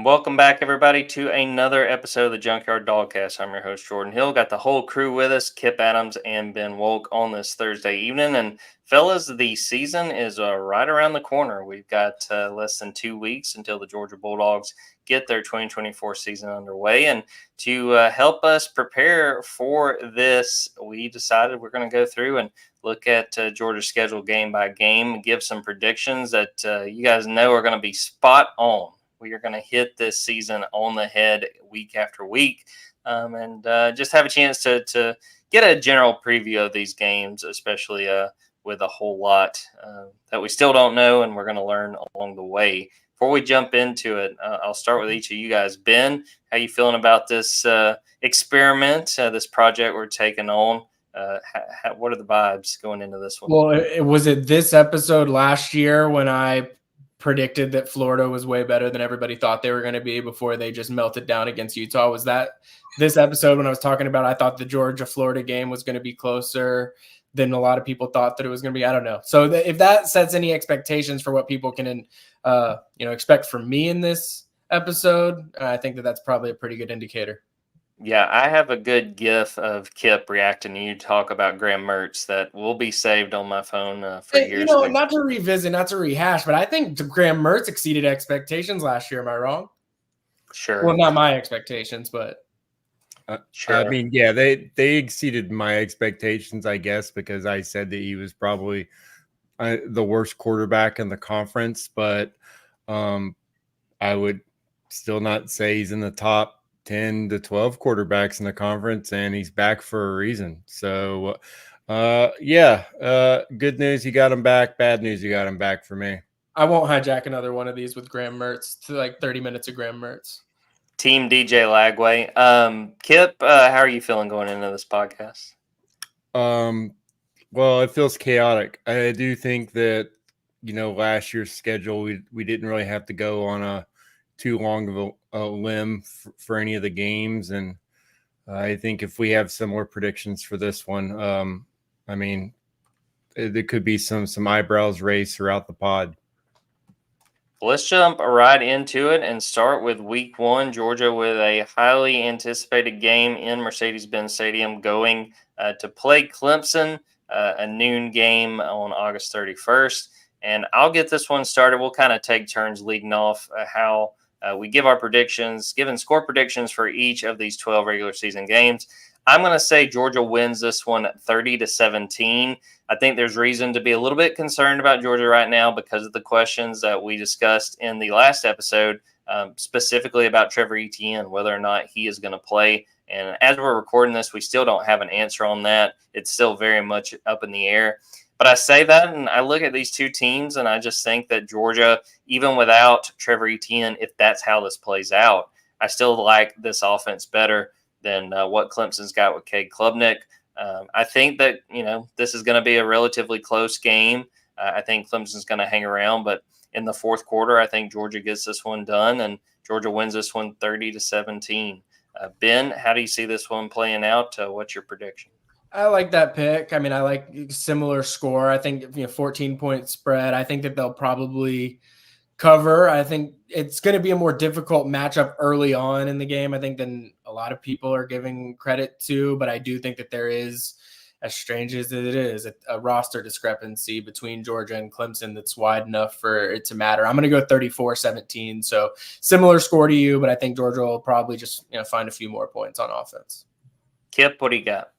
Welcome back, everybody, to another episode of the Junkyard Dawgcast. I'm your host, Jordan Hill. Got the whole crew with us, Kipp Adams and Ben Wolk, on this Thursday evening. And, fellas, the season is right around the corner. We've got less than 2 weeks until the Georgia Bulldogs get their 2024 season underway. And to help us prepare for this, we decided we're going to go through and look at Georgia's schedule game by game, give some predictions that you guys know are going to be spot on. We are going to hit this season on the head week after week, and just have a chance to get a general preview of these games, especially with a whole lot that we still don't know, and we're going to learn along the way. Before we jump into it, I'll start with each of you guys. Ben, how you feeling about this experiment, this project we're taking on? What are the vibes going into this one? Well, was it this episode last year when I predicted that Florida was way better than everybody thought they were going to be before they just melted down against Utah? Was that this episode when I was talking about I thought the Georgia-Florida game was going to be closer than a lot of people thought that it was going to be? I don't know. So if that sets any expectations for what people can expect from me in this episode, I think that that's probably a pretty good indicator. Yeah, I have a good gif of Kipp reacting to you talk about Graham Mertz that will be saved on my phone for years. Not to revisit, not to rehash, but I think Graham Mertz exceeded expectations last year. Am I wrong? Sure. Well, not my expectations, but sure. I mean, yeah, they exceeded my expectations, I guess, because I said that he was probably the worst quarterback in the conference, but I would still not say he's in the top 10 to 12 quarterbacks in the conference, and he's back for a reason. So, good news, you got him back. Bad news, you got him back for me. I won't hijack another one of these with Graham Mertz to like 30 minutes of Graham Mertz. Team DJ Lagway. Kipp, how are you feeling going into this podcast? Well, it feels chaotic. I do think that, last year's schedule, we didn't really have to go on a too long of a limb for any of the games, and I think if we have similar predictions for this one, I mean, there could be some eyebrows raised throughout the pod. Let's jump right into it and start with week one. Georgia with a highly anticipated game in Mercedes-Benz Stadium, going to play Clemson, a noon game on August 31st. And I'll get this one started. We'll kind of take turns leading off how we give our predictions, given score predictions for each of these 12 regular season games. I'm going to say Georgia wins this one 30-17. I think there's reason to be a little bit concerned about Georgia right now because of the questions that we discussed in the last episode, specifically about Trevor Etienne, whether or not he is going to play. And as we're recording this, we still don't have an answer on that. It's still very much up in the air. But I say that, and I look at these two teams, and I just think that Georgia, even without Trevor Etienne, if that's how this plays out, I still like this offense better than what Clemson's got with Cade Klubnik. I think that, this is going to be a relatively close game. I think Clemson's going to hang around, but in the fourth quarter, I think Georgia gets this one done, and Georgia wins this one 30-17. Ben, how do you see this one playing out? What's your prediction? I like that pick. I mean, I like similar score. I think 14-point spread. I think that they'll probably cover. I think it's going to be a more difficult matchup early on in the game, I think, than a lot of people are giving credit to. But I do think that there is, as strange as it is, a roster discrepancy between Georgia and Clemson that's wide enough for it to matter. I'm going to go 34-17. So similar score to you, but I think Georgia will probably just find a few more points on offense. Kipp, what do you got?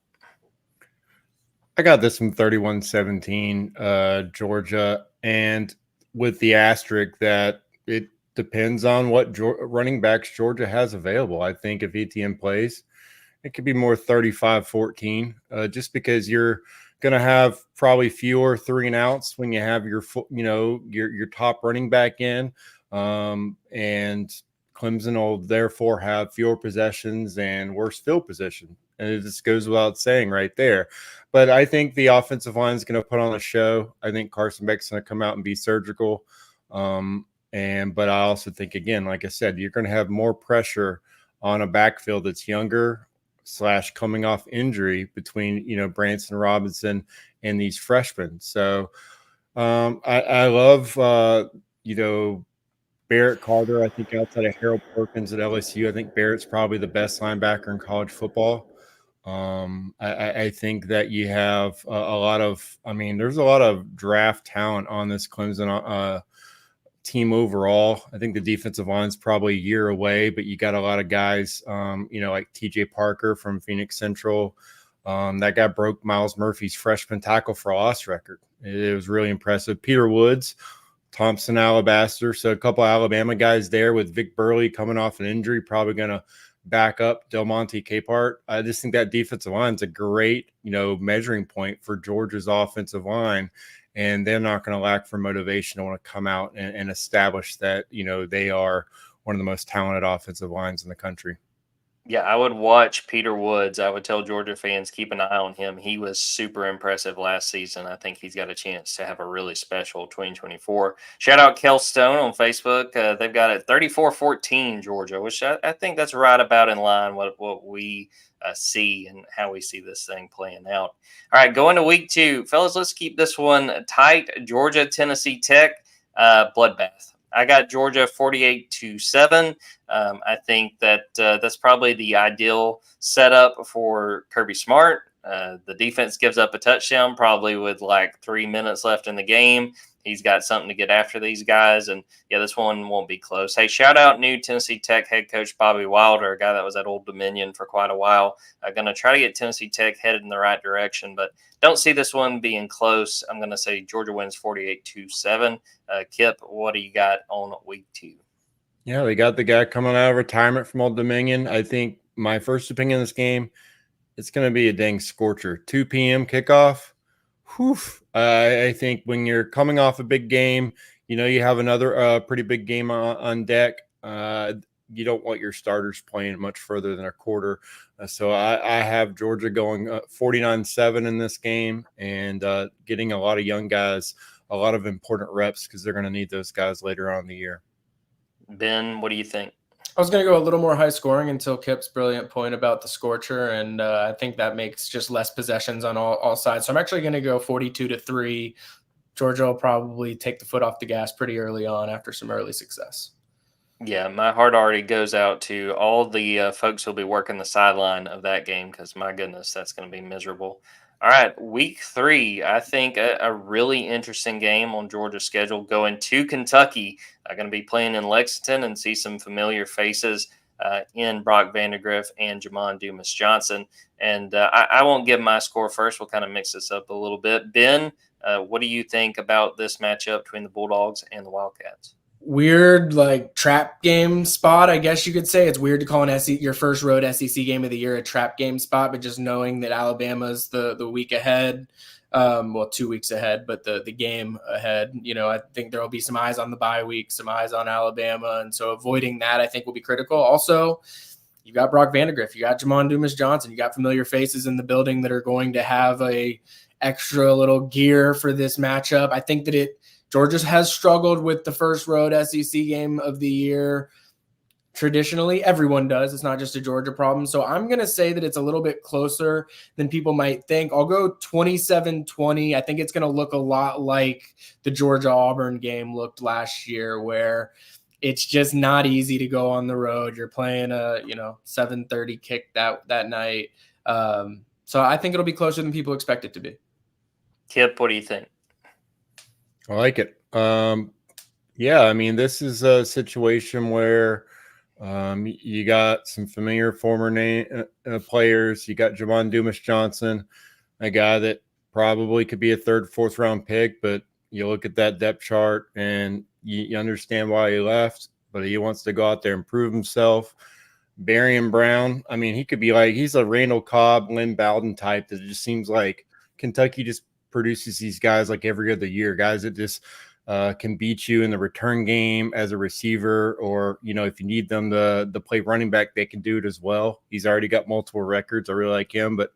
I got this from 31-17, Georgia, and with the asterisk that it depends on what running backs Georgia has available. I think if Etienne plays, it could be more 35-14, just because you're going to have probably fewer 3-and-outs when you have your top running back in, and Clemson will therefore have fewer possessions and worse field position. And it just goes without saying right there. But I think the offensive line is going to put on a show. I think Carson Beck's going to come out and be surgical. But I also think, again, like I said, you're going to have more pressure on a backfield that's younger / coming off injury between, Branson Robinson and these freshmen. So I love, Barrett Carter, I think outside of Harold Perkins at LSU, I think Barrett's probably the best linebacker in college football. I think that you have a lot of, there's a lot of draft talent on this Clemson team overall. I think the defensive line's probably a year away, but you got a lot of guys, like TJ Parker from Phoenix Central. That guy broke Miles Murphy's freshman tackle for loss record. It was really impressive. Peter Woods, Thompson, Alabaster. So a couple of Alabama guys there with Vic Burley coming off an injury, probably going to back up Del Monte Capehart. I just think that defensive line is a great, measuring point for Georgia's offensive line. And they're not going to lack for motivation to want to come out and establish that, they are one of the most talented offensive lines in the country. Yeah, I would watch Peter Woods. I would tell Georgia fans, keep an eye on him. He was super impressive last season. I think he's got a chance to have a really special 2024. Shout out Kel Stone on Facebook. They've got it 34-14 Georgia, which I think that's right about in line with what we see and how we see this thing playing out. All right, going to week 2. Fellas, let's keep this one tight. Georgia, Tennessee Tech, bloodbath. I got Georgia 48-7. I think that that's probably the ideal setup for Kirby Smart. The defense gives up a touchdown probably with like 3 minutes left in the game. He's got something to get after these guys. And, yeah, this one won't be close. Hey, shout out new Tennessee Tech head coach Bobby Wilder, a guy that was at Old Dominion for quite a while. Going to try to get Tennessee Tech headed in the right direction, but don't see this one being close. I'm going to say Georgia wins 48-7. Kipp, what do you got on week 2? Yeah, they got the guy coming out of retirement from Old Dominion. I think my first opinion of this game, it's going to be a dang scorcher. 2 p.m. kickoff. Whew. I think when you're coming off a big game, you have another pretty big game on deck. You don't want your starters playing much further than a quarter. So I have Georgia going 49-7 in this game and getting a lot of young guys, a lot of important reps because they're going to need those guys later on in the year. Ben, what do you think? I was going to go a little more high scoring until Kipp's brilliant point about the scorcher, and I think that makes just less possessions on all sides. So I'm actually going to go 42-3. Georgia will probably take the foot off the gas pretty early on after some early success. Yeah, my heart already goes out to all the folks who'll be working the sideline of that game because, my goodness, that's going to be miserable. All right, week 3, I think a really interesting game on Georgia's schedule going to Kentucky. I'm going to be playing in Lexington and see some familiar faces in Brock Vandagriff and Jamon Dumas-Johnson. And I won't give my score first. We'll kind of mix this up a little bit. Ben, what do you think about this matchup between the Bulldogs and the Wildcats? Weird, trap game spot, I guess you could say. It's weird to call your first road SEC game of the year a trap game spot, but just knowing that Alabama's the week ahead, 2 weeks ahead, but the game ahead, I think there will be some eyes on the bye week, some eyes on Alabama, and so avoiding that I think will be critical. Also, you got Brock Vandagriff, you got Jamon Dumas-Johnson, you got familiar faces in the building that are going to have a extra little gear for this matchup. I think that Georgia has struggled with the first road SEC game of the year. Traditionally, everyone does. It's not just a Georgia problem. So I'm going to say that it's a little bit closer than people might think. I'll go 27-20. I think it's going to look a lot like the Georgia-Auburn game looked last year, where it's just not easy to go on the road. You're playing a 7:30 kick that night. So I think it'll be closer than people expect it to be. Kipp, what do you think? I like it. This is a situation where you got some familiar former players. You got Jamon Dumas-Johnson, a guy that probably could be a 3rd, 4th round pick, but you look at that depth chart and you understand why he left, but he wants to go out there and prove himself. Barian Brown, he could be he's a Randall Cobb, Lynn Bowden type that it just seems like Kentucky just produces these guys like every other year, guys that just can beat you in the return game as a receiver, or if you need them to play running back, they can do it as well. He's already got multiple records. I really like him, but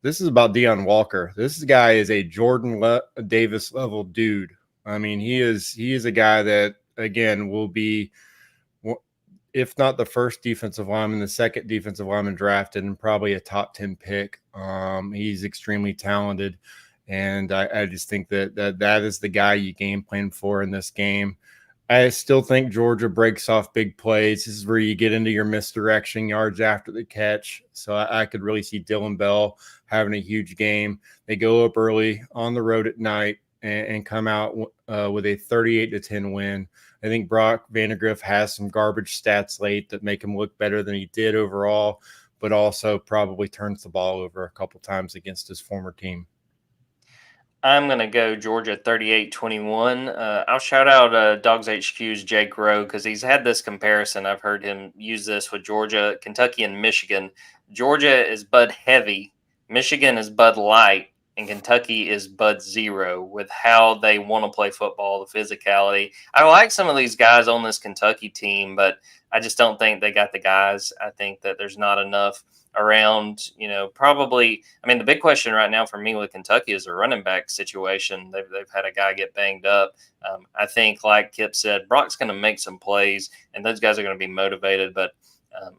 this is about Deion Walker. This guy is a Jordan Davis level dude. He is a guy that again will be, if not the first defensive lineman, the second defensive lineman drafted, and probably a top 10 pick. He's extremely talented. And I just think that is the guy you game plan for in this game. I still think Georgia breaks off big plays. This is where you get into your misdirection yards after the catch. So I could really see Dylan Bell having a huge game. They go up early on the road at night and come out with a 38-10 win. I think Brock Vandegrift has some garbage stats late that make him look better than he did overall, but also probably turns the ball over a couple times against his former team. I'm going to go Georgia 38-21. I'll shout out Dogs HQ's Jake Rowe because he's had this comparison. I've heard him use this with Georgia, Kentucky, and Michigan. Georgia is Bud Heavy, Michigan is Bud Light, and Kentucky is Bud Zero with how they want to play football, the physicality. I like some of these guys on this Kentucky team, but I just don't think they got the guys. I think that there's not enough around, probably. I mean, the big question right now for me with Kentucky is the running back situation. They've had a guy get banged up. I think, like Kipp said, Brock's going to make some plays, and those guys are going to be motivated. But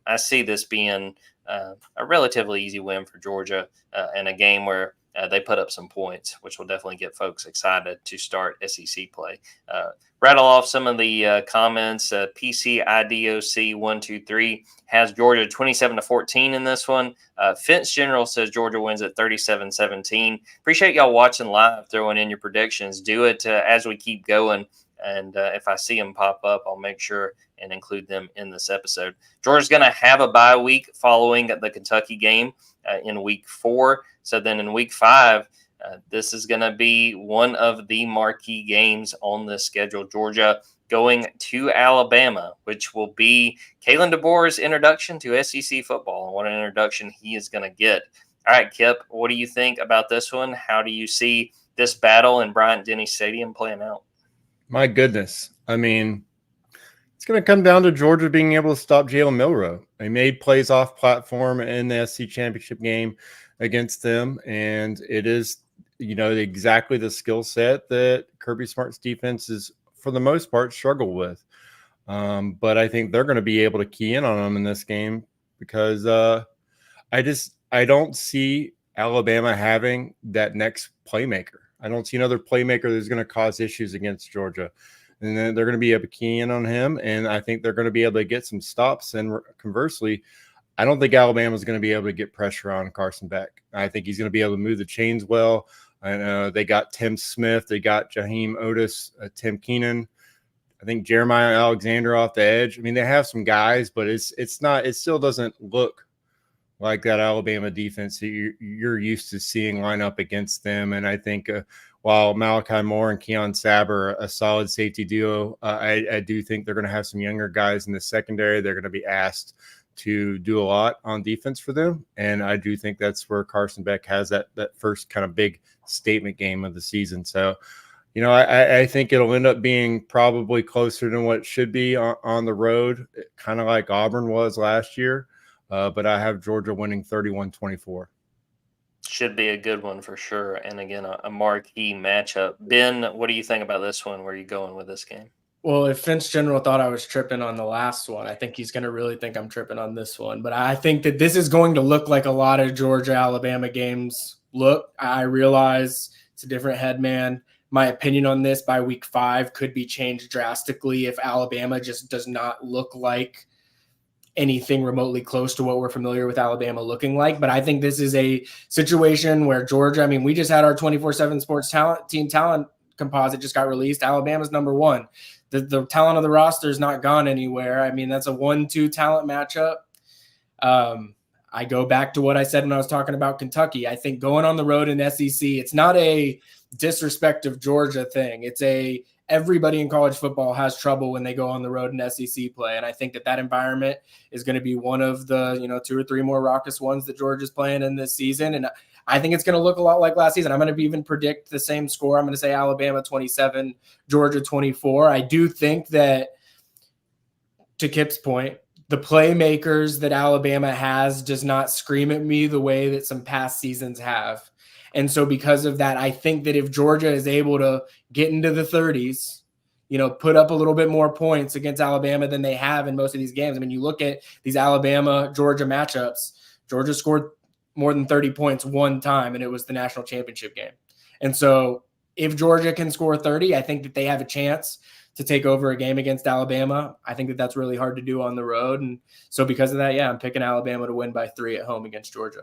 I see this being a relatively easy win for Georgia in a game where they put up some points, which will definitely get folks excited to start SEC play. Rattle off some of the comments. PCIDOC123 has Georgia 27-14 in this one. Fence General says Georgia wins at 37-17. Appreciate y'all watching live, throwing in your predictions. Do it as we keep going. And if I see them pop up, I'll make sure and include them in this episode. Georgia's going to have a bye week following the Kentucky game in week 4. So then in week 5, this is going to be one of the marquee games on the schedule. Georgia going to Alabama, which will be Kalen DeBoer's introduction to SEC football, and what an introduction he is going to get. All right, Kipp, what do you think about this one? How do you see this battle in Bryant-Denny Stadium playing out? My goodness. I mean, it's going to come down to Georgia being able to stop Jalen Milroe. They made plays off platform in the SEC championship game against them, and it is, exactly the skill set that Kirby Smart's defense is, for the most part, struggle with. But I think they're going to be able to key in on them in this game because I don't see Alabama having that next playmaker. I don't see another playmaker that's going to cause issues against Georgia. And then they're going to be able to key in on him, and I think they're going to be able to get some stops. And conversely, I don't think Alabama is going to be able to get pressure on Carson Beck. I think he's going to be able to move the chains well. And they got Tim Smith, they got Jaheim Otis, Tim Keenan. I think Jeremiah Alexander off the edge. I mean, they have some guys, but it's not. It still doesn't look like that Alabama defense that you're used to seeing line up against them. And I think while Malachi Moore and Keon Sabb are a solid safety duo, I do think they're going to have some younger guys in the secondary. They're going to be asked to do a lot on defense for them. And I do think that's where Carson Beck has that first kind of big statement game of the season. So, I think it'll end up being probably closer than what it should be on the road, kind of like Auburn was last year. But I have Georgia winning 31-24. Should be a good one for sure. And again, a marquee matchup. Ben, what do you think about this one? Where are you going with this game? Well, if Fence General thought I was tripping on the last one, I think he's going to really think I'm tripping on this one. But I think that this is going to look like a lot of Georgia-Alabama games look. I realize it's a different head man. My opinion on this by week 5 could be changed drastically if Alabama just does not look like anything remotely close to what we're familiar with Alabama looking like. But I think this is a situation where Georgia, we just had our 24/7 sports team talent composite just got released. Alabama's number 1. The talent of the roster is not gone anywhere. That's a 1-2 talent matchup. I go back to what I said when I was talking about Kentucky. I think going on the road in SEC, it's not a disrespect of Georgia thing. It's everybody in college football has trouble when they go on the road in SEC play. And I think that environment is going to be one of the, 2 or 3 more raucous ones that Georgia's playing in this season. And I think it's going to look a lot like last season. I'm going to even predict the same score. I'm going to say Alabama 27, Georgia 24. I do think that, to Kipp's point, the playmakers that Alabama has does not scream at me the way that some past seasons have. And so because of that, I think that if Georgia is able to get into the 30s, put up a little bit more points against Alabama than they have in most of these games. You look at these Alabama-Georgia matchups, Georgia scored more than 30 points one time, and it was the national championship game. And so if Georgia can score 30, I think that they have a chance to take over a game against Alabama. I think that that's really hard to do on the road. And so because of that, yeah, I'm picking Alabama to win by 3 at home against Georgia.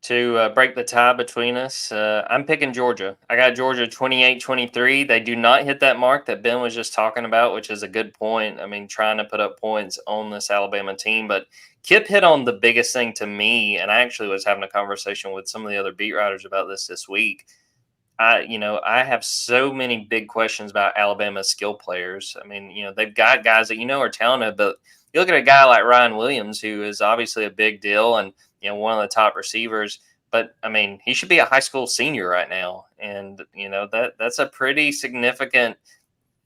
To break the tie between us, I'm picking Georgia. I got Georgia 28-23. They do not hit that mark that Ben was just talking about, which is a good point. I mean, trying to put up points on this Alabama team. But Kipp hit on the biggest thing to me, and I actually was having a conversation with some of the other beat writers about this week. I have so many big questions about Alabama's skill players. I mean, they've got guys that are talented, but you look at a guy like Ryan Williams, who is obviously a big deal and one of the top receivers. But I mean, he should be a high school senior right now, and that's a pretty significant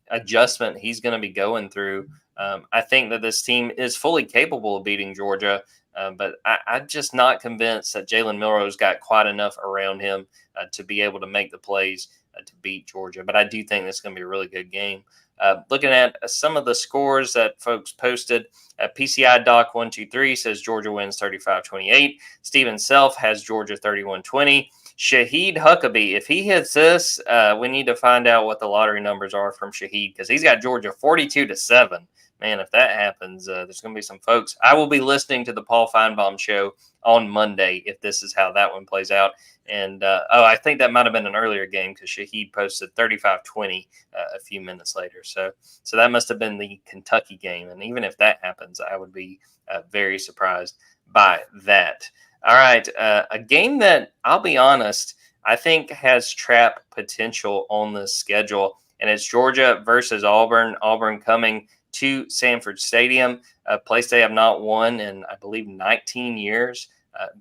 adjustment he's going to be going through. I think that this team is fully capable of beating Georgia, but I'm just not convinced that Jalen Milroe's got quite enough around him to be able to make the plays to beat Georgia. But I do think this is going to be a really good game. Looking at some of the scores that folks posted, PCI Doc 123 says Georgia wins 35-28. Steven Self has Georgia 31-20. Shaheed Huckabee, if he hits this, we need to find out what the lottery numbers are from Shaheed, because he's got Georgia 42-7. Man, if that happens, there's going to be some folks. I will be listening to the Paul Feinbaum show on Monday if this is how that one plays out. And, I think that might have been an earlier game because Shaheed posted 35-20 a few minutes later. So that must have been the Kentucky game. And even if that happens, I would be very surprised by that. All right, a game that, I'll be honest, I think has trap potential on the schedule, and it's Georgia versus Auburn. Auburn coming to Sanford Stadium, a place they have not won in, I believe, 19 years.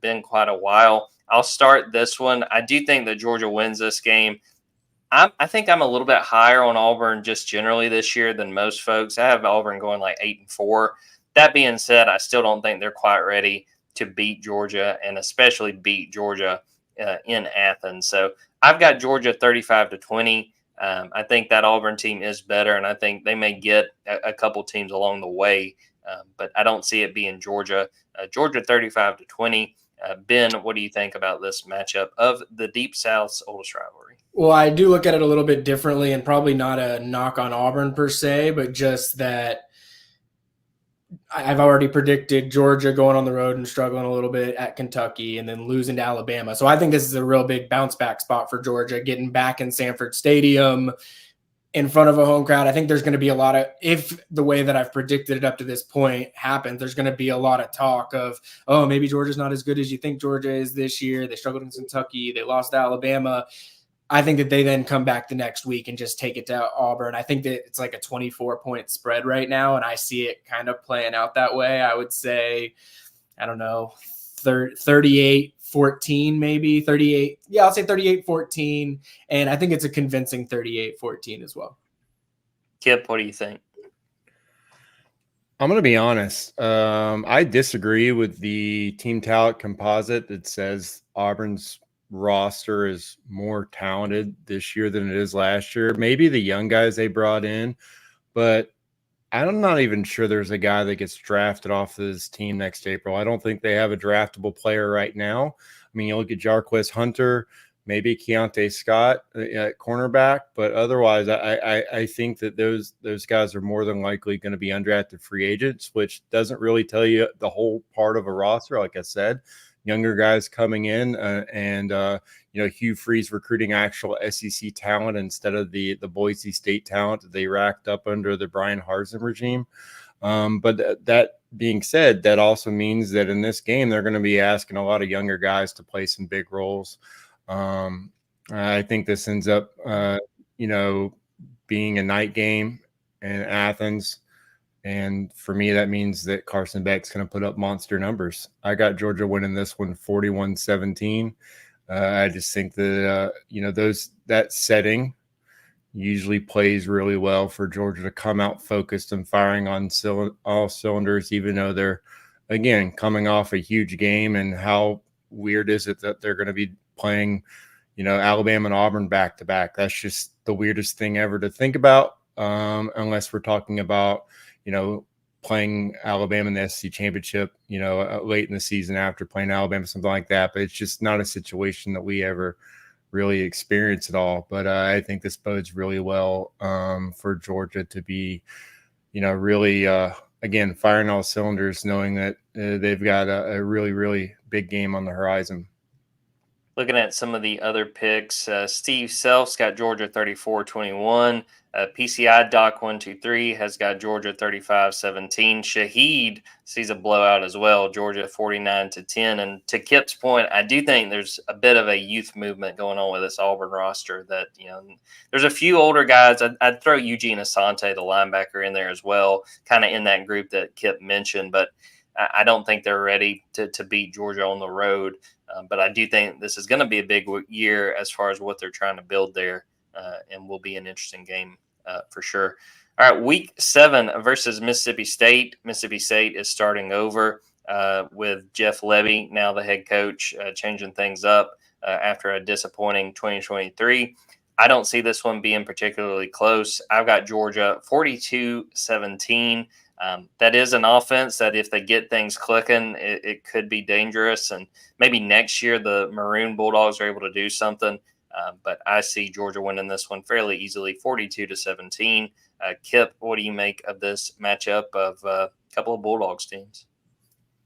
Been quite a while. I'll start this one. I do think that Georgia wins this game. I think I'm a little bit higher on Auburn just generally this year than most folks. I have Auburn going like 8-4. That being said, I still don't think they're quite ready to beat Georgia, and especially beat Georgia in Athens. So I've got Georgia 35-20. I think that Auburn team is better, and I think they may get a couple teams along the way, but I don't see it being Georgia. Georgia 35-20. Ben, what do you think about this matchup of the Deep South's oldest rivalry? Well, I do look at it a little bit differently, and probably not a knock on Auburn per se, but just that I've already predicted Georgia going on the road and struggling a little bit at Kentucky and then losing to Alabama. So I think this is a real big bounce back spot for Georgia, getting back in Sanford Stadium in front of a home crowd. I think there's going to be a lot of, if the way that I've predicted it up to this point happens, there's going to be a lot of talk of, oh, maybe Georgia's not as good as you think Georgia is this year. They struggled in Kentucky. They lost to Alabama. I think that they then come back the next week and just take it to Auburn. I think that it's like a 24-point spread right now, and I see it kind of playing out that way. I would say, I don't know, 38-14 maybe, 38. Yeah, I'll say 38-14, and I think it's a convincing 38-14 as well. Kipp, what do you think? I'm going to be honest. I disagree with the team talent composite that says Auburn's roster is more talented this year than it is last year. Maybe the young guys they brought in, but I'm not even sure there's a guy that gets drafted off this team next April. I don't think they have a draftable player right now. I mean, you look at Jarquez Hunter, maybe Keontae Scott at cornerback, but otherwise I think that those guys are more than likely going to be undrafted free agents, which doesn't really tell you the whole part of a roster. Like I said, younger guys coming in, and Hugh Freeze recruiting actual SEC talent instead of the Boise State talent that they racked up under the Brian Harsin regime. But that being said, that also means that in this game they're going to be asking a lot of younger guys to play some big roles. I think this ends up, being a night game in Athens. And for me, that means that Carson Beck's going to put up monster numbers. I got Georgia winning this one 41-17. I just think that, that setting usually plays really well for Georgia to come out focused and firing on all cylinders, even though they're, again, coming off a huge game. And how weird is it that they're going to be playing, Alabama and Auburn back to back? That's just the weirdest thing ever to think about, unless we're talking about, playing Alabama in the SEC championship, late in the season after playing Alabama, something like that. But it's just not a situation that we ever really experience it all. But I think this bodes really well for Georgia to be, really, again, firing all cylinders, knowing that they've got a really, really big game on the horizon. Looking at some of the other picks, Steve Self's got Georgia 34-21. PCI Doc 123 has got Georgia 35-17. Shaheed sees a blowout as well, Georgia 49-10. And to Kipp's point, I do think there's a bit of a youth movement going on with this Auburn roster. That there's a few older guys. I'd throw Eugene Asante, the linebacker, in there as well, kind of in that group that Kipp mentioned. But I don't think they're ready to beat Georgia on the road. But I do think this is going to be a big year as far as what they're trying to build there, and will be an interesting game for sure. All right, Week 7 versus Mississippi State. Mississippi State is starting over with Jeff Levy, now the head coach, changing things up after a disappointing 2023. I don't see this one being particularly close. I've got Georgia 42-17. That is an offense that if they get things clicking, it could be dangerous. And maybe next year the Maroon Bulldogs are able to do something. But I see Georgia winning this one fairly easily, 42-17. Kipp, what do you make of this matchup of a couple of Bulldogs teams?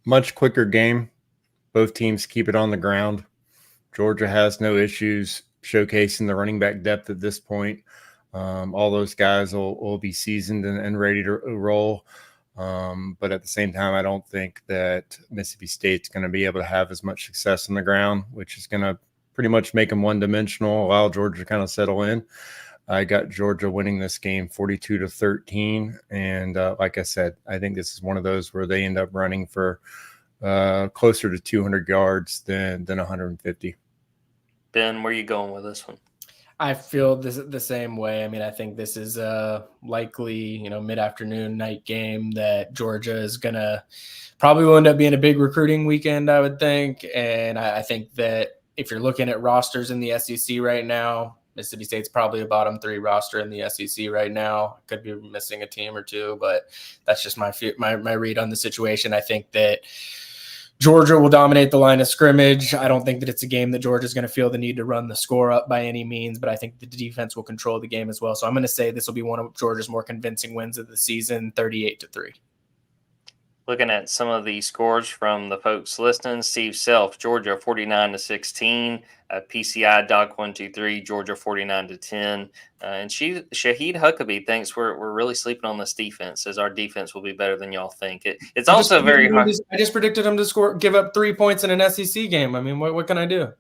Much quicker game. Both teams keep it on the ground. Georgia has no issues showcasing the running back depth at this point. All those guys will be seasoned and ready to roll. But at the same time, I don't think that Mississippi State's going to be able to have as much success on the ground, which is going to pretty much make them one-dimensional, allow Georgia to kind of settle in. I got Georgia winning this game 42-13. And like I said, I think this is one of those where they end up running for closer to 200 yards than 150. Ben, where are you going with this one? I feel the same way. I mean, I think this is a likely, mid-afternoon night game that Georgia is going to probably will end up being a big recruiting weekend, I would think. And I think that if you're looking at rosters in the SEC right now, Mississippi State's probably a bottom 3 roster in the SEC right now. Could be missing a team or two, but that's just my read on the situation. I think that Georgia will dominate the line of scrimmage. I don't think that it's a game that Georgia's going to feel the need to run the score up by any means, but I think the defense will control the game as well. So I'm going to say this will be one of Georgia's more convincing wins of the season, 38-3. Looking at some of the scores from the folks listening, Steve Self, Georgia 49-16, PCI Doc 123, Georgia 49-10, and Shaheed Huckabee thinks we're really sleeping on this defense. Says our defense will be better than y'all think. It's also very hard. I just predicted him to give up 3 points in an SEC game. I mean, what can I do?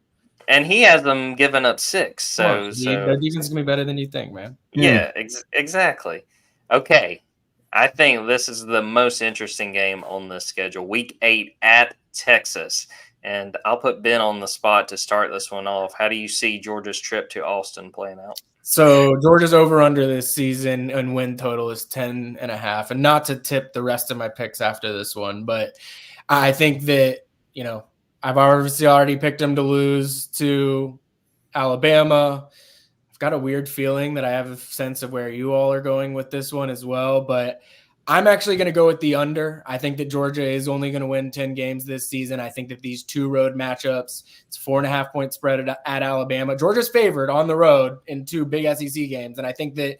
And he has them giving up 6. So the defense is gonna be better than you think, man. Yeah, exactly. Okay. I think this is the most interesting game on the schedule. Week 8 at Texas. And I'll put Ben on the spot to start this one off. How do you see Georgia's trip to Austin playing out? So Georgia's over-under this season and win total is 10.5. And not to tip the rest of my picks after this one, but I think that, I've obviously already picked them to lose to Alabama. I've got a weird feeling that I have a sense of where you all are going with this one as well, but I'm actually going to go with the under. I think that Georgia is only going to win 10 games this season. I think that these 2 road matchups, it's 4.5 point spread at Alabama. Georgia's favored on the road in 2 big SEC games. And I think that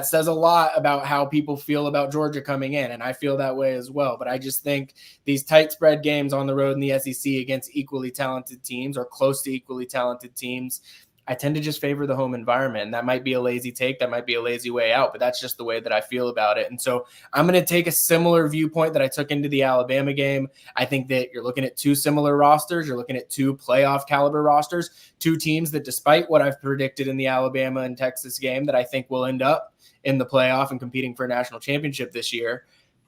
says a lot about how people feel about Georgia coming in. And I feel that way as well. But I just think these tight spread games on the road in the SEC against equally talented teams or close to equally talented teams, I tend to just favor the home environment. And that might be a lazy take. That might be a lazy way out, but that's just the way that I feel about it. And so I'm going to take a similar viewpoint that I took into the Alabama game. I think that you're looking at 2 similar rosters. You're looking at 2 playoff caliber rosters, 2 teams that despite what I've predicted in the Alabama and Texas game that I think will end up in the playoff and competing for a national championship this year.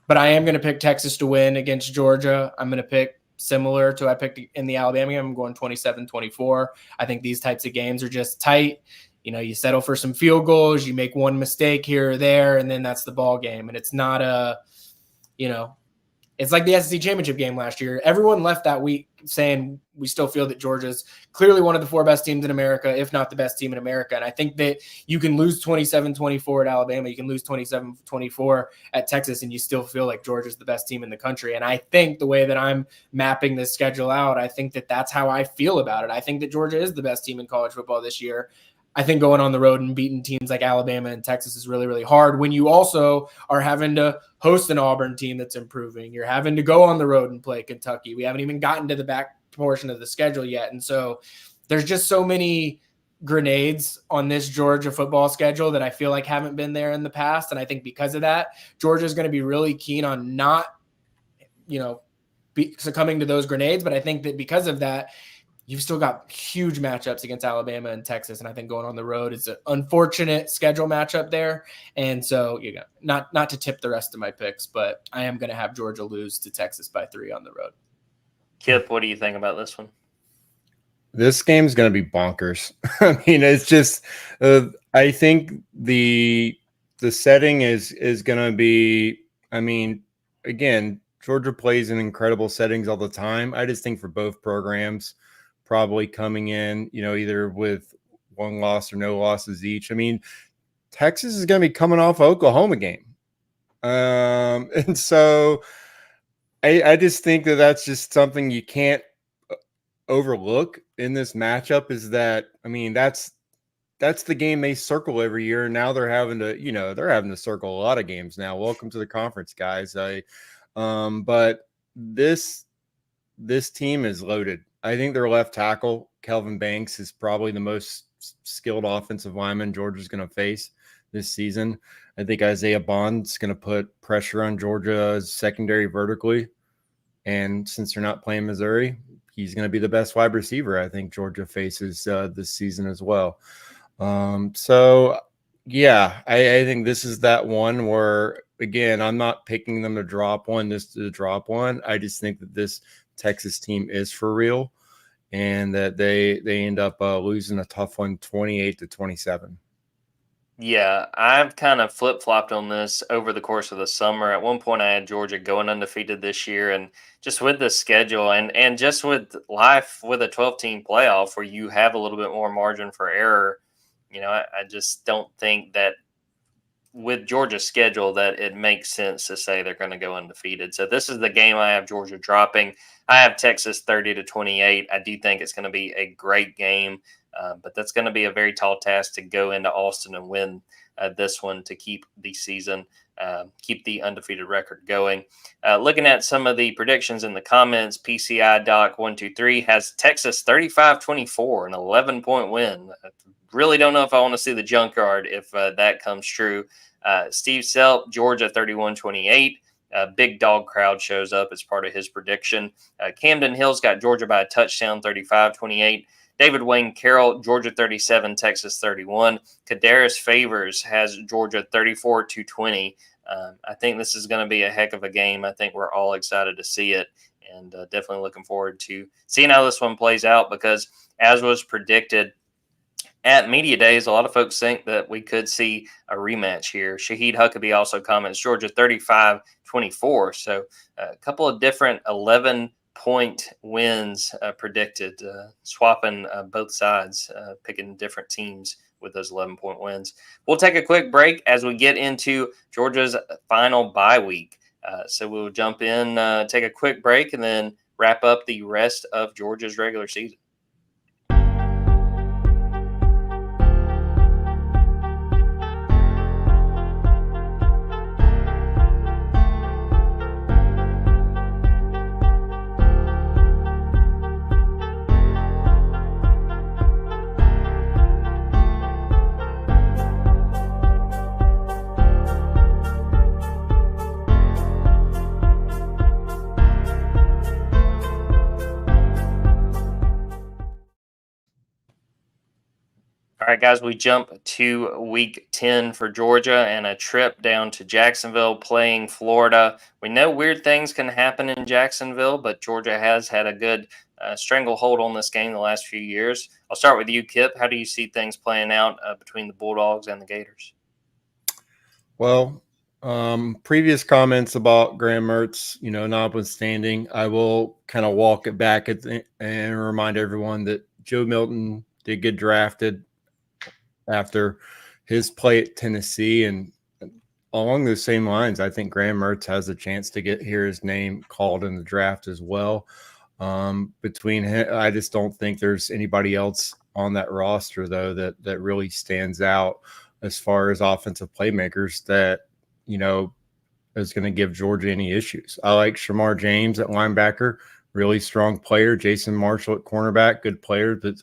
But I am going to pick Texas to win against Georgia. I'm going to pick similar to I picked in the Alabama game. I'm going 27-24. I think these types of games are just tight. You settle for some field goals, you make one mistake here or there, and then that's the ball game. And it's not it's like the SEC championship game last year. Everyone left that week saying we still feel that Georgia's clearly one of the 4 best teams in America, if not the best team in America. And I think that you can lose 27-24 at Alabama. You can lose 27-24 at Texas, and you still feel like Georgia's the best team in the country. And I think the way that I'm mapping this schedule out, I think that that's how I feel about it. I think that Georgia is the best team in college football this year. I think going on the road and beating teams like Alabama and Texas is really, really hard when you also are having to host an Auburn team that's improving. You're having to go on the road and play Kentucky. We haven't even gotten to the back portion of the schedule yet. And so there's just so many grenades on this Georgia football schedule that I feel like haven't been there in the past. And I think because of that, Georgia is going to be really keen on not, succumbing to those grenades. But I think that because of that, you've still got huge matchups against Alabama and Texas. And I think going on the road is an unfortunate schedule matchup there. And so, not to tip the rest of my picks, but I am going to have Georgia lose to Texas by 3 on the road. Kipp, what do you think about this one? This game's going to be bonkers. I mean, it's just, I think the setting is going to be, I mean, again, Georgia plays in incredible settings all the time. I just think for both programs, probably coming in, either with 1 loss or no losses each. I mean, Texas is going to be coming off an Oklahoma game. And so I just think that that's just something you can't overlook in this matchup is that, I mean, that's the game they circle every year. And now they're having to circle a lot of games now. Welcome to the conference, guys. But this team is loaded. I think their left tackle, Kelvin Banks, is probably the most skilled offensive lineman Georgia's going to face this season. I think Isaiah Bond's going to put pressure on Georgia's secondary vertically. And since they're not playing Missouri, he's going to be the best wide receiver I think Georgia faces this season as well. So, yeah, I think this is that one where, again, I'm not picking them to drop one, this to drop one. I just think that this Texas team is for real and that they end up losing a tough one 28-27. Yeah, I've kind of flip-flopped on this over the course of the summer. At one point, I had Georgia going undefeated this year, and just with the schedule and just with life with a 12-team playoff where you have a little bit more margin for error, I just don't think that with Georgia's schedule that it makes sense to say they're going to go undefeated. So this is the game I have Georgia dropping. I have Texas 30-28. I do think it's going to be a great game. But that's going to be a very tall task to go into Austin and win this one to keep the season, keep the undefeated record going. Looking at some of the predictions in the comments, PCI Doc 123 has Texas 35-24, an 11-point win. I really don't know if I want to see the Junkyard if that comes true. Steve Selp, Georgia 31-28. Big dog crowd shows up as part of his prediction. Camden Hill's got Georgia by a touchdown, 35-28. David Wayne Carroll, Georgia 37, Texas 31. Kadarius Favors has Georgia 34-20. I think this is going to be a heck of a game. I think we're all excited to see it and definitely looking forward to seeing how this one plays out because as was predicted at Media Days, a lot of folks think that we could see a rematch here. Shahid Huckabee also comments Georgia 35-24. So a couple of different 11-point wins predicted, swapping both sides, picking different teams with those 11-point wins. We'll take a quick break as we get into Georgia's final bye week. So we'll jump in, take a quick break, and then wrap up the rest of Georgia's regular season. All right, guys, we jump to week 10 for Georgia and a trip down to Jacksonville playing Florida. We know weird things can happen in Jacksonville, but Georgia has had a good stranglehold on this game the last few years. I'll start with you, Kipp. How do you see things playing out between the Bulldogs and the Gators? Well, Previous comments about Graham Mertz, notwithstanding, I will kind of walk it back and remind everyone that Joe Milton did get drafted after his play at Tennessee. And along those same lines, I think Graham Mertz has a chance to hear his name called in the draft as well. Between him, I just don't think there's anybody else on that roster, though, that really stands out as far as offensive playmakers that, is going to give Georgia any issues. I like Shamar James at linebacker, really strong player. Jason Marshall at cornerback, good player, but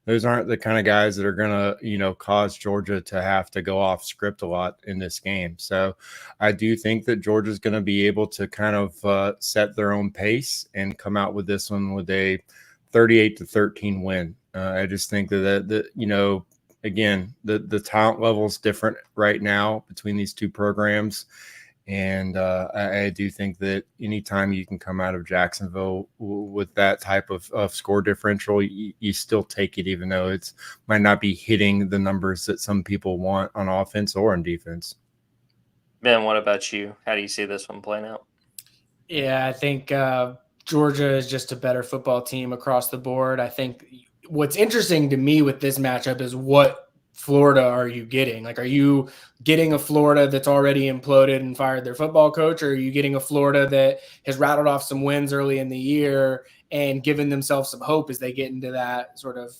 those aren't the kind of guys that are going to, cause Georgia to have to go off script a lot in this game. So I do think that Georgia's going to be able to kind of set their own pace and come out with this one with a 38-13 win. I just think that again, the talent level is different right now between these two programs. And I do think that anytime you can come out of Jacksonville with that type of score differential, you still take it, even though it might not be hitting the numbers that some people want on offense or on defense. Ben, what about you? How do you see this one playing out? Yeah, I think Georgia is just a better football team across the board. I think what's interesting to me with this matchup is what Florida are you getting? Like, are you getting a Florida that's already imploded and fired their football coach, or are you getting a Florida that has rattled off some wins early in the year and given themselves some hope as they get into that sort of,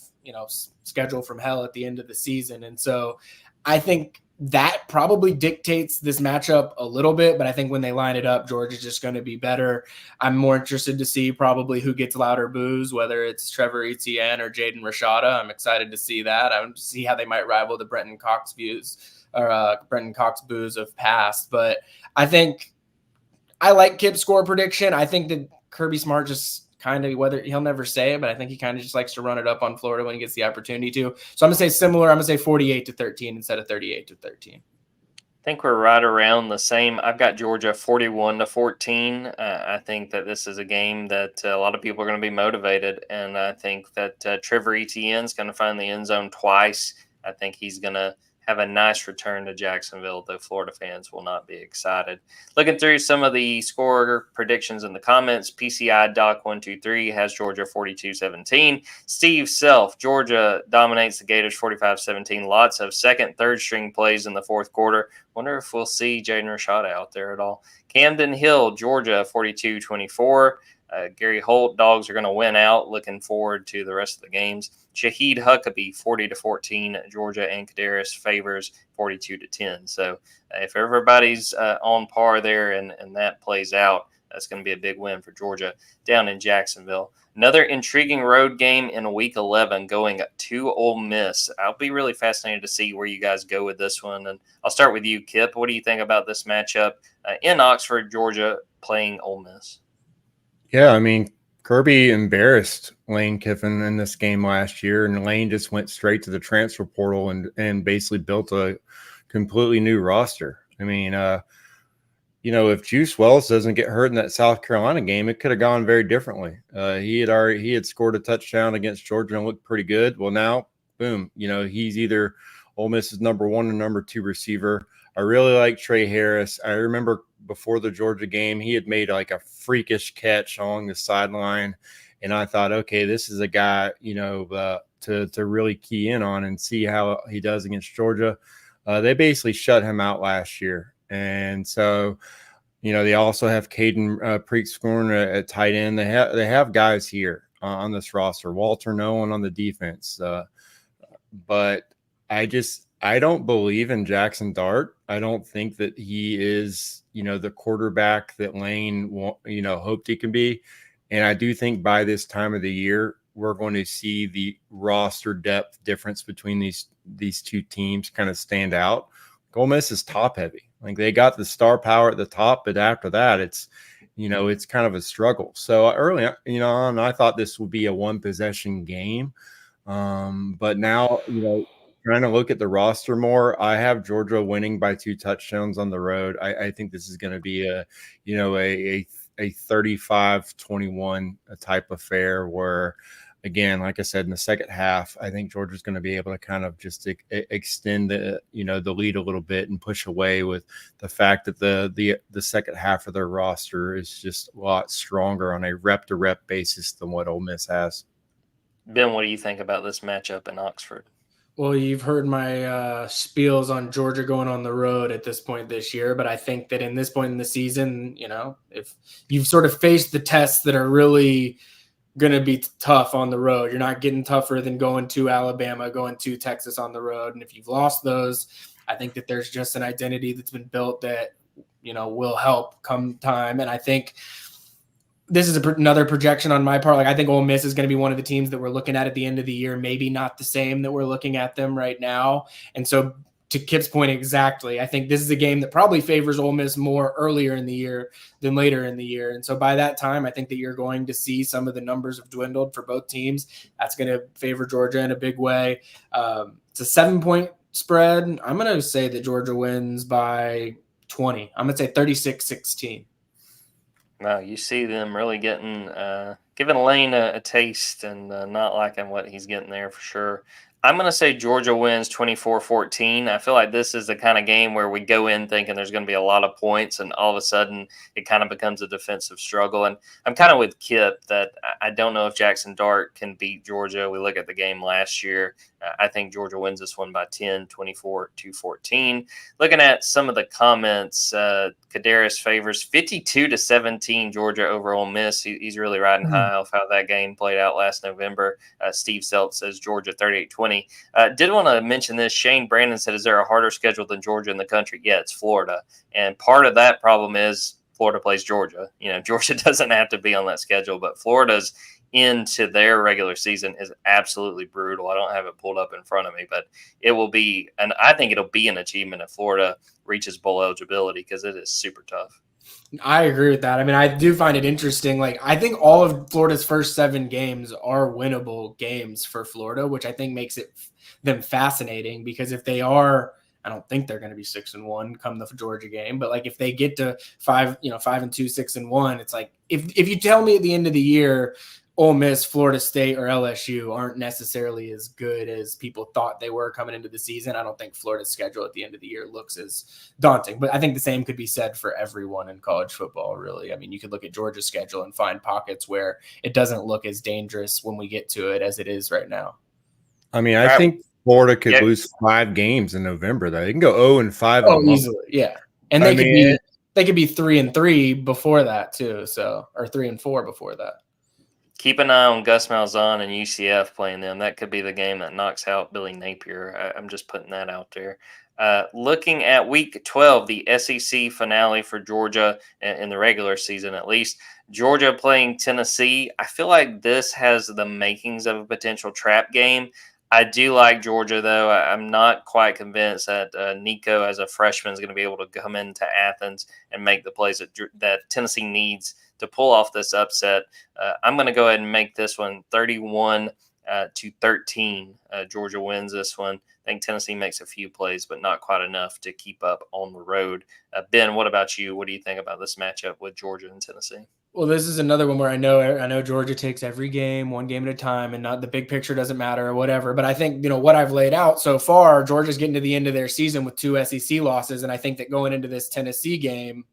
schedule from hell at the end of the season? And so I think that probably dictates this matchup a little bit, but I think when they line it up, Georgia's just going to be better. I'm more interested to see probably who gets louder boos, whether it's Trevor Etienne or Jaden Rashada. I'm excited to see that. I want to see how they might rival the Brenton Cox boos of past. But I think I like Kipp's score prediction. I think that Kirby Smart just kind of, whether he'll never say it, but I think he kind of just likes to run it up on Florida when he gets the opportunity to. So I'm going to say similar. I'm going to say 48-13 instead of 38-13. I think we're right around the same. I've got Georgia 41-14. I think that this is a game that a lot of people are going to be motivated, and I think that Trevor Etienne is going to find the end zone twice. I think he's going to have a nice return to Jacksonville, though Florida fans will not be excited. Looking through some of the score predictions in the comments, PCI Doc123 has Georgia 42-17. Steve Self, Georgia dominates the Gators 45-17. Lots of second, third string plays in the fourth quarter. Wonder if we'll see Jaden Rashada out there at all. Camden Hill, Georgia 42-24. Gary Holt, Dogs are going to win out. Looking forward to the rest of the games. Shaheed Huckabee, 40-14. Georgia and Kadarius Favors, 42-10. So if everybody's on par there and that plays out, that's going to be a big win for Georgia down in Jacksonville. Another intriguing road game in Week 11 going to Ole Miss. I'll be really fascinated to see where you guys go with this one. And I'll start with you, Kipp. What do you think about this matchup in Oxford, Georgia, playing Ole Miss? Yeah, I mean, Kirby embarrassed Lane Kiffin in this game last year, and Lane just went straight to the transfer portal and basically built a completely new roster. I mean, if Juice Wells doesn't get hurt in that South Carolina game, it could have gone very differently. He had scored a touchdown against Georgia and looked pretty good. Well, now, boom, he's either Ole Miss's number one or number two receiver. I really like Trey Harris. I remember before the Georgia game, he had made like a freakish catch along the sideline, and I thought, okay, this is a guy, to really key in on and see how he does against Georgia. They basically shut him out last year, and so they also have Caden Preakscorn at tight end. They have guys here on this roster. Walter Nolan on the defense, but I don't believe in Jackson Dart. I don't think that he is, the quarterback that Lane, hoped he can be. And I do think by this time of the year, we're going to see the roster depth difference between these two teams kind of stand out. Ole Miss is top heavy. Like, they got the star power at the top, but after that, it's kind of a struggle. So early, on, I thought this would be a one possession game. But now, trying to look at the roster more, I have Georgia winning by 2 touchdowns on the road. I think this is going to be a 35-21 type affair where, again, like I said, in the second half, I think Georgia's going to be able to kind of just extend the lead a little bit and push away with the fact that the second half of their roster is just a lot stronger on a rep to rep basis than what Ole Miss has. Ben, what do you think about this matchup in Oxford? Well, you've heard my spiels on Georgia going on the road at this point this year, but I think that in this point in the season, if you've sort of faced the tests that are really going to be tough on the road, you're not getting tougher than going to Alabama, going to Texas on the road. And if you've lost those, I think that there's just an identity that's been built that, will help come time. And I think this is another projection on my part. Like, I think Ole Miss is going to be one of the teams that we're looking at the end of the year, maybe not the same that we're looking at them right now. And so to Kipp's point exactly, I think this is a game that probably favors Ole Miss more earlier in the year than later in the year. And so by that time, I think that you're going to see some of the numbers have dwindled for both teams. That's going to favor Georgia in a big way. It's a 7-point spread. I'm going to say that Georgia wins by 20. I'm going to say 36-16. Wow, you see them really giving Lane a taste and not liking what he's getting there for sure. I'm going to say Georgia wins 24-14. I feel like this is the kind of game where we go in thinking there's going to be a lot of points, and all of a sudden it kind of becomes a defensive struggle. And I'm kind of with Kipp that I don't know if Jackson Dart can beat Georgia. We look at the game last year. I think Georgia wins this one by 10, 24-14. Looking at some of the comments, Kadarius favors 52-17 Georgia over Ole Miss. He's really riding high off how that game played out last November. Steve Selt says Georgia 38-20. Did want to mention this. Shane Brandon said, is there a harder schedule than Georgia in the country? Yeah, it's Florida. And part of that problem is Florida plays Georgia. Georgia doesn't have to be on that schedule, but Florida's into their regular season is absolutely brutal. I don't have it pulled up in front of me, but it will be, and I think it'll be an achievement if Florida reaches bowl eligibility because it is super tough. I agree with that. I mean, I do find it interesting. Like, I think all of Florida's first 7 games are winnable games for Florida, which I think makes them fascinating, because if they are, I don't think they're going to be 6-1 come the Georgia game, but like if they get to 5-2, 6-1, it's like if you tell me at the end of the year Ole Miss, Florida State, or LSU aren't necessarily as good as people thought they were coming into the season, I don't think Florida's schedule at the end of the year looks as daunting. But I think the same could be said for everyone in college football, really. I mean, you could look at Georgia's schedule and find pockets where it doesn't look as dangerous when we get to it as it is right now. I mean, I think Florida could lose 5 games in November, though. They can go 0-5. Oh, easily, yeah. And they could be 3-3 before that too, or 3-4 before that. Keep an eye on Gus Malzahn and UCF playing them. That could be the game that knocks out Billy Napier. I'm just putting that out there. Looking at Week 12, the SEC finale for Georgia in the regular season, at least. Georgia playing Tennessee. I feel like this has the makings of a potential trap game. I do like Georgia, though. I'm not quite convinced that Nico, as a freshman, is going to be able to come into Athens and make the plays that Tennessee needs to pull off this upset. I'm going to go ahead and make this one 31-13. Georgia wins this one. I think Tennessee makes a few plays, but not quite enough to keep up on the road. Ben, what about you? What do you think about this matchup with Georgia and Tennessee? Well, this is another one where I know Georgia takes every game, one game at a time, and not the big picture doesn't matter or whatever. But I think, what I've laid out so far, Georgia's getting to the end of their season with 2 SEC losses. And I think that going into this Tennessee game,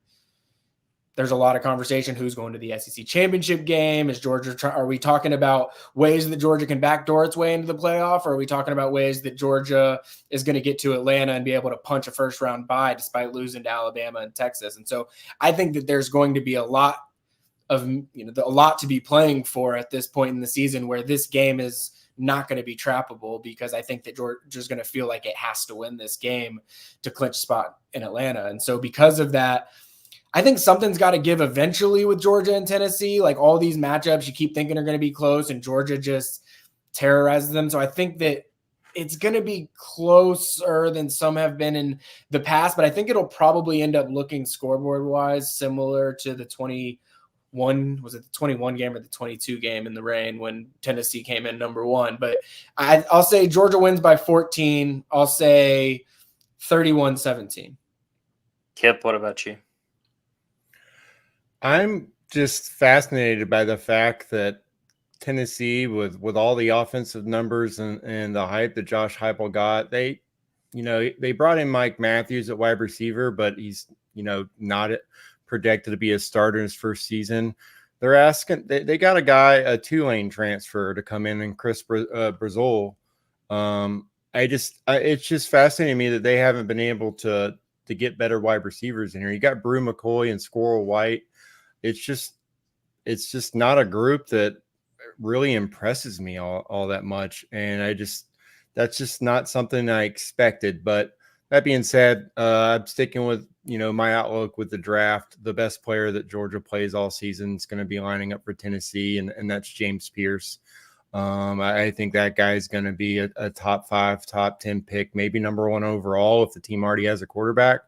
there's a lot of conversation. Who's going to the SEC championship game? Is Georgia? Are we talking about ways that Georgia can backdoor its way into the playoff? Or are we talking about ways that Georgia is going to get to Atlanta and be able to punch a first round bye despite losing to Alabama and Texas? And so I think that there's going to be a lot to be playing for at this point in the season, where this game is not going to be trappable, because I think that Georgia's going to feel like it has to win this game to clinch a spot in Atlanta. And so because of that, I think something's got to give eventually with Georgia and Tennessee. Like, all these matchups you keep thinking are going to be close, and Georgia just terrorizes them. So I think that it's going to be closer than some have been in the past, but I think it'll probably end up looking scoreboard wise similar to the 21 game or the 22 game in the rain when Tennessee came in number 1. But I'll say Georgia wins by 14. I'll say 31-17. Kipp, what about you? I'm just fascinated by the fact that Tennessee with all the offensive numbers and the hype that Josh Heupel got. They brought in Mike Matthews at wide receiver, but he's, not projected to be a starter in his first season. They're asking, they got a guy, a Tulane transfer to come in, and Chris Brazil. It's just fascinating to me that they haven't been able to get better wide receivers in here. You got Brew McCoy and Squirrel White. It's just not a group that really impresses me all that much. And that's just not something I expected. But that being said, I'm sticking with, my outlook with the draft. The best player that Georgia plays all season is going to be lining up for Tennessee, and that's James Pierce. I think that guy is going to be a top 5, top 10 pick, maybe number 1 overall if the team already has a quarterback.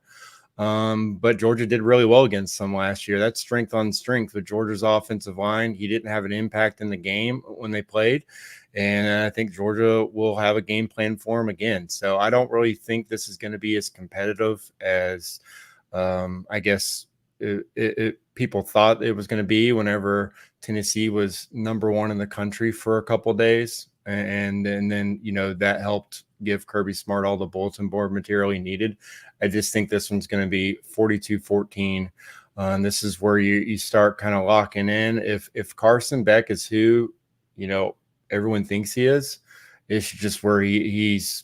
But Georgia did really well against them last year. That's strength on strength with Georgia's offensive line. He didn't have an impact in the game when they played. And I think Georgia will have a game plan for him again. So I don't really think this is going to be as competitive as I guess people thought it was going to be whenever Tennessee was number 1 in the country for a couple of days. And then, that helped give Kirby Smart all the bulletin board material he needed. I just think this one's going to be 42-14. And this is where you start kind of locking in. If Carson Beck is who, everyone thinks he is, it's just where he's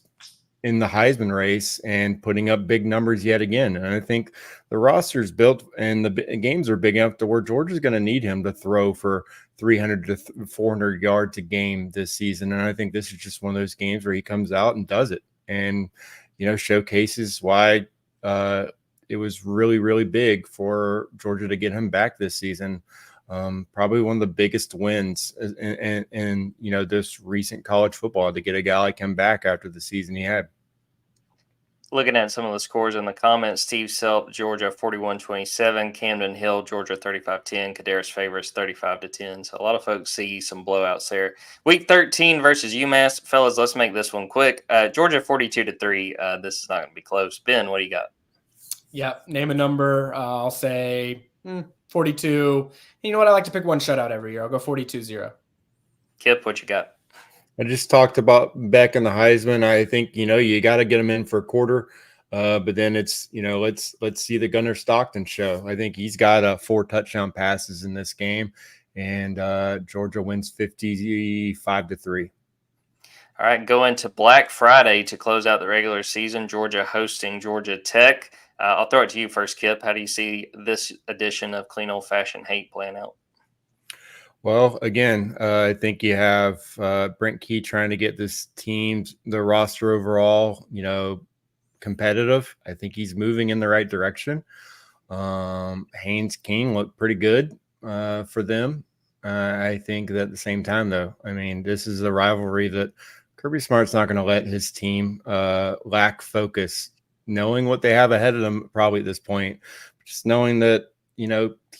in the Heisman race and putting up big numbers yet again. And I think the roster's built and the games are big enough to where Georgia's going to need him to throw for 300 to 400 yards a game this season. And I think this is just one of those games where he comes out and does it and, showcases why it was really, really big for Georgia to get him back this season. Probably one of the biggest wins in this recent college football, to get a guy like him back after the season he had. Looking at some of the scores in the comments, Steve Selp, Georgia 41-27, Camden Hill, Georgia 35-10, Kadarius Favors 35-10. So a lot of folks see some blowouts there. Week 13 versus UMass. Fellas, let's make this one quick. Georgia 42-3. This is not going to be close. Ben, what do you got? Yeah, name a number. I'll say 42. You know what? I like to pick one shutout every year. I'll go 42-0. Kipp, what you got? I just talked about Beck and the Heisman. I think, you got to get him in for a quarter. But then it's, let's see the Gunnar Stockton show. I think he's got 4 touchdown passes in this game, and Georgia wins 55-3. All right, going to Black Friday to close out the regular season. Georgia hosting Georgia Tech. I'll throw it to you first, Kipp. How do you see this edition of Clean Old Fashioned Hate playing out? Well, again, I think you have Brent Key trying to get this team, the roster overall, competitive. I think he's moving in the right direction. Haynes King looked pretty good for them. I think that at the same time, though, this is a rivalry that Kirby Smart's not going to let his team lack focus, knowing what they have ahead of them probably at this point, just knowing that,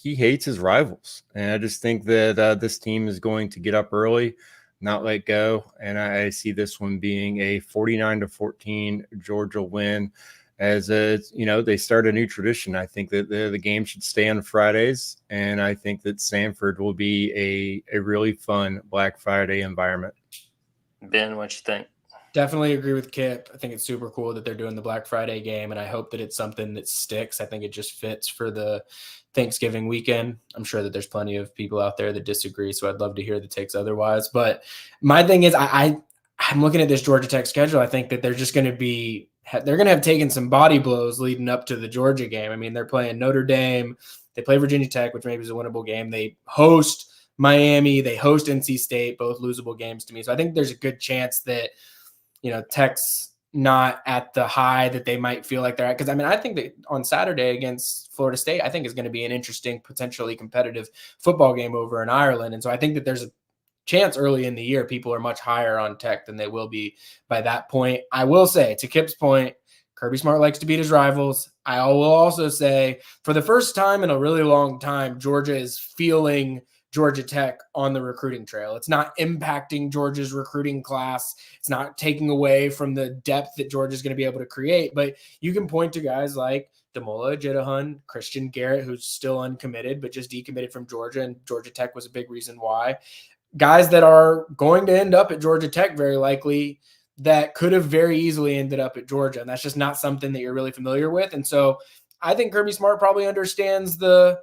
he hates his rivals. And I just think that this team is going to get up early, not let go. And I see this one being a 49-14 Georgia win, as they start a new tradition. I think that the game should stay on Fridays. And I think that Sanford will be a really fun Black Friday environment. Ben, what you think? Definitely agree with Kipp. I think it's super cool that they're doing the Black Friday game, and I hope that it's something that sticks. I think it just fits for the Thanksgiving weekend. I'm sure that there's plenty of people out there that disagree, so I'd love to hear the takes otherwise. But my thing is, I'm looking at this Georgia Tech schedule. I think that they're going to have taken some body blows leading up to the Georgia game. They're playing Notre Dame. They play Virginia Tech, which maybe is a winnable game. They host Miami. They host NC State, both losable games to me. So I think there's a good chance that, Tech's not at the high that they might feel like they're at. Because, I think that on Saturday against Florida State, I think is going to be an interesting, potentially competitive football game over in Ireland. And so I think that there's a chance early in the year people are much higher on Tech than they will be by that point. I will say, to Kipp's point, Kirby Smart likes to beat his rivals. I will also say, for the first time in a really long time, Georgia is feeling Georgia Tech on the recruiting trail. It's not impacting Georgia's recruiting class. It's not taking away from the depth that Georgia's going to be able to create. But you can point to guys like Damola Ajitahan, Christian Garrett, who's still uncommitted, but just decommitted from Georgia, and Georgia Tech was a big reason why. guys that are going to end up at Georgia Tech very likely that could have very easily ended up at Georgia. And that's just not something that you're really familiar with. And so I think Kirby Smart probably understands the,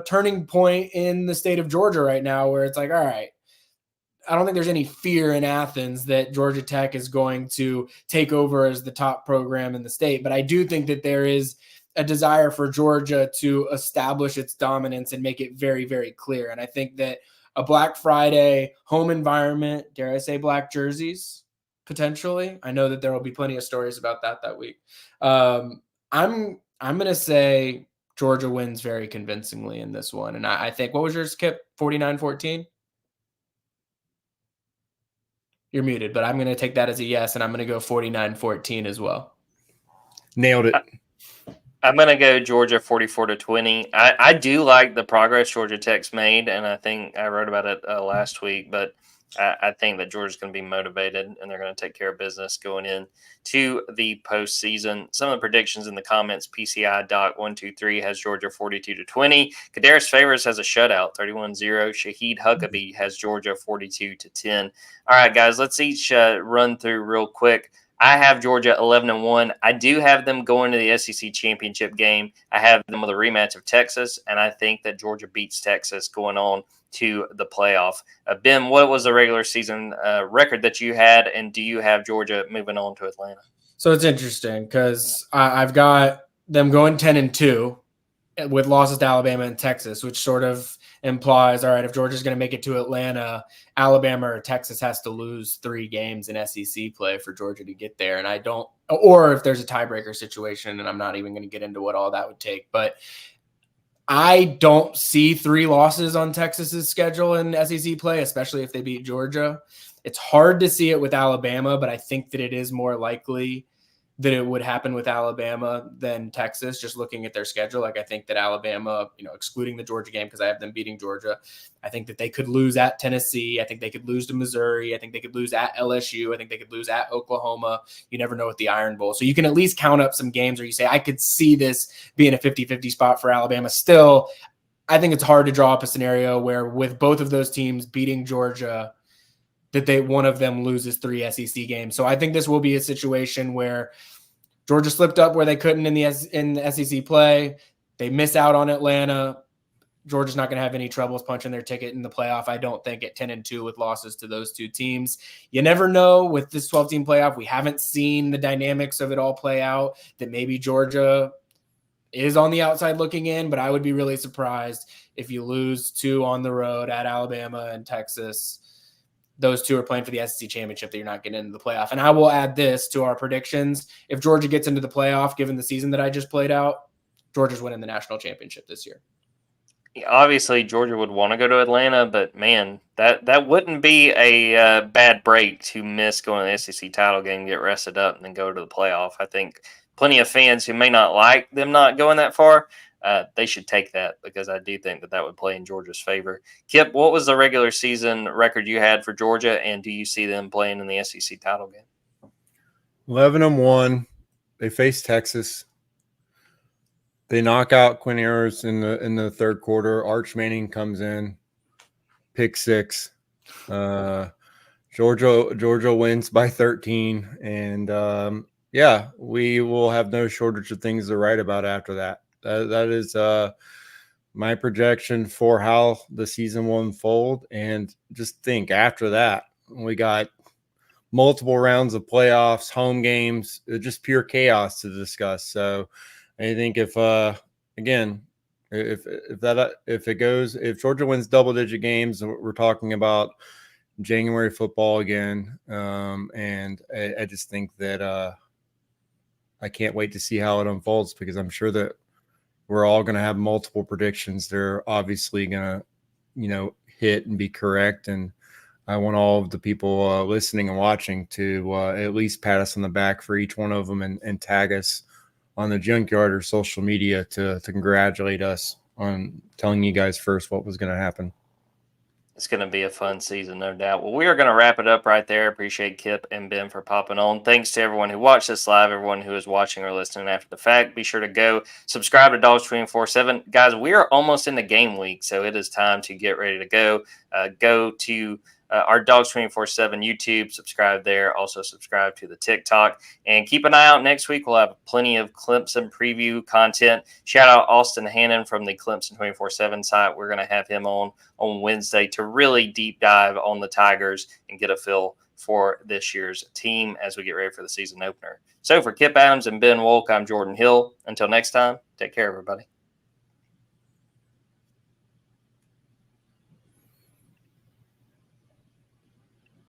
turning point in the state of Georgia right now, where it's like, all right, I don't think there's any fear in Athens that Georgia Tech is going to take over as the top program in the state. But I do think that there is a desire for Georgia to establish its dominance and make it very, very clear. And I think that a Black Friday home environment, dare I say black jerseys, potentially. I know that there will be plenty of stories about that week. I'm going to say Georgia wins very convincingly in this one. And I think, what was yours, Kipp? 49-14? You're muted, but I'm going to take that as a yes, and I'm going to go 49-14 as well. Nailed it. I'm going to go Georgia 44-20. I do like the progress Georgia Tech's made, and I think I wrote about it last week, but I think that Georgia's going to be motivated, and they're going to take care of business going in to the postseason. Some of the predictions in the comments: PCI Doc 123 has Georgia 42-20. Kadarius Favors has a shutout 31-0. Shaheed Huckabee has Georgia 42-10. All right, guys, let's each run through real quick. I have Georgia 11-1. I do have them going to the SEC championship game. I have them with a rematch of Texas, and I think that Georgia beats Texas going on to the playoff. Ben, what was the regular season record that you had, and do you have Georgia moving on to Atlanta? So it's interesting because I've got them going 10-2 with losses to Alabama and Texas, which sort of implies, all right, if Georgia's going to make it to Atlanta, Alabama or Texas has to lose 3 games in SEC play for Georgia to get there. And or if there's a tiebreaker situation, and I'm not even going to get into what all that would take, but I don't see 3 losses on Texas's schedule in SEC play, especially if they beat Georgia. It's hard to see it with Alabama, but I think that it is more likely that it would happen with Alabama than Texas, just looking at their schedule. Like, I think that Alabama, excluding the Georgia game, because I have them beating Georgia, I think that they could lose at Tennessee. I think they could lose to Missouri. I think they could lose at LSU. I think they could lose at Oklahoma. You never know with the Iron Bowl. So you can at least count up some games where you say, I could see this being a 50-50 spot for Alabama. Still, I think it's hard to draw up a scenario where with both of those teams beating Georgia, that one of them loses 3 SEC games. So I think this will be a situation where Georgia slipped up where they couldn't in the SEC play. They miss out on Atlanta. Georgia's not going to have any troubles punching their ticket in the playoff, I don't think, at 10-2 with losses to those 2 teams. You never know with this 12-team playoff. We haven't seen the dynamics of it all play out, that maybe Georgia is on the outside looking in, but I would be really surprised if you lose 2 on the road at Alabama and Texas. Those 2 are playing for the SEC championship, that you're not getting into the playoff. And I will add this to our predictions. If Georgia gets into the playoff, given the season that I just played out, Georgia's winning the national championship this year. Obviously, Georgia would want to go to Atlanta, but man, that wouldn't be a bad break to miss going to the SEC title game, get rested up, and then go to the playoff. I think plenty of fans who may not like them not going that far, they should take that, because I do think that would play in Georgia's favor. Kipp, what was the regular season record you had for Georgia, and do you see them playing in the SEC title game? 11-1. They face Texas. They knock out Quinn Ewers in the third quarter. Arch Manning comes in, pick 6. Georgia wins by 13, and we will have no shortage of things to write about after that. That is my projection for how the season will unfold. And just think, after that, we got multiple rounds of playoffs, home games, just pure chaos to discuss. So I think if Georgia wins double-digit games, we're talking about January football again. And I just think that I can't wait to see how it unfolds, because I'm sure that we're all going to have multiple predictions. They're obviously going to, hit and be correct. And I want all of the people listening and watching to at least pat us on the back for each one of them, and tag us on the Junkyard or social media to congratulate us on telling you guys first what was going to happen. It's going to be a fun season, no doubt. Well, we are going to wrap it up right there. Appreciate Kipp and Ben for popping on. Thanks to everyone who watched this live, everyone who is watching or listening after the fact. Be sure to go subscribe to Dogs 24/7. Guys, we are almost in the game week, so it is time to get ready to go. Go to our Dogs 24/7 YouTube, subscribe there. Also subscribe to the TikTok, and keep an eye out next week. We'll have plenty of Clemson preview content. Shout out Austin Hannon from the Clemson 24/7 site. We're going to have him on Wednesday to really deep dive on the Tigers and get a feel for this year's team as we get ready for the season opener. So for Kipp Adams and Ben Wolk, I'm Jordan Hill. Until next time, take care, everybody.